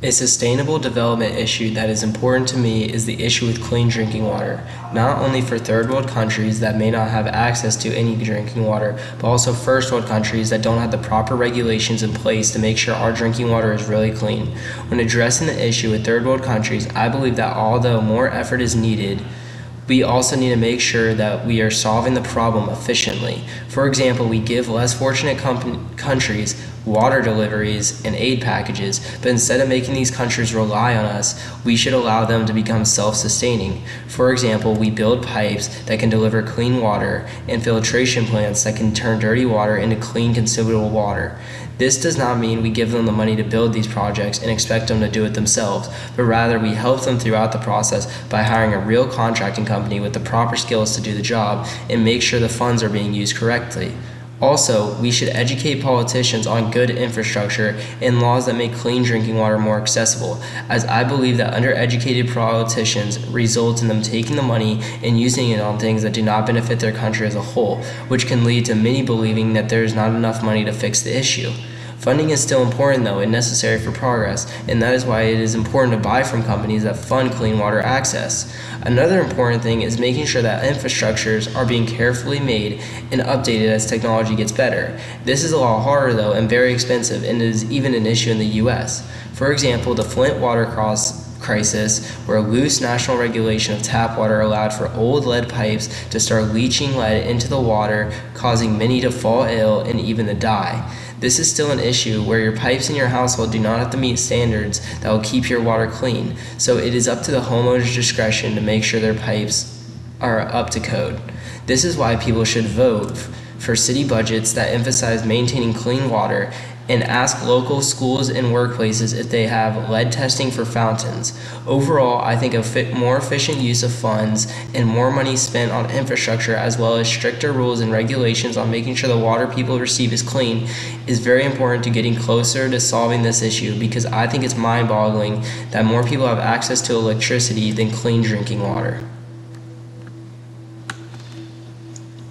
A sustainable development issue that is important to me is the issue with clean drinking water, not only for third world countries that may not have access to any drinking water, but also first world countries that don't have the proper regulations in place to make sure our drinking water is really clean. When addressing the issue with third world countries, I believe that although more effort is needed, we also need to make sure that we are solving the problem efficiently. For example, we give less fortunate countries water deliveries and aid packages, but instead of making these countries rely on us, we should allow them to become self-sustaining. For example, we build pipes that can deliver clean water and filtration plants that can turn dirty water into clean, consumable water. This does not mean we give them the money to build these projects and expect them to do it themselves, but rather we help them throughout the process by hiring a real contracting company with the proper skills to do the job and make sure the funds are being used correctly. Also, we should educate politicians on good infrastructure and laws that make clean drinking water more accessible, as I believe that undereducated politicians result in them taking the money and using it on things that do not benefit their country as a whole, which can lead to many believing that there is not enough money to fix the issue. Funding is still important though and necessary for progress, and that is why it is important to buy from companies that fund clean water access. Another important thing is making sure that infrastructures are being carefully made and updated as technology gets better. This is a lot harder though and very expensive, and is even an issue in the US. For example, the Flint water crisis, where loose national regulation of tap water allowed for old lead pipes to start leaching lead into the water, causing many to fall ill and even to die. This is still an issue where your pipes in your household do not have to meet standards that will keep your water clean, so it is up to the homeowner's discretion to make sure their pipes are up to code. This is why people should vote for city budgets that emphasize maintaining clean water, and ask local schools and workplaces if they have lead testing for fountains. Overall, I think a more efficient use of funds and more money spent on infrastructure, as well as stricter rules and regulations on making sure the water people receive is clean, is very important to getting closer to solving this issue, because I think it's mind-boggling that more people have access to electricity than clean drinking water.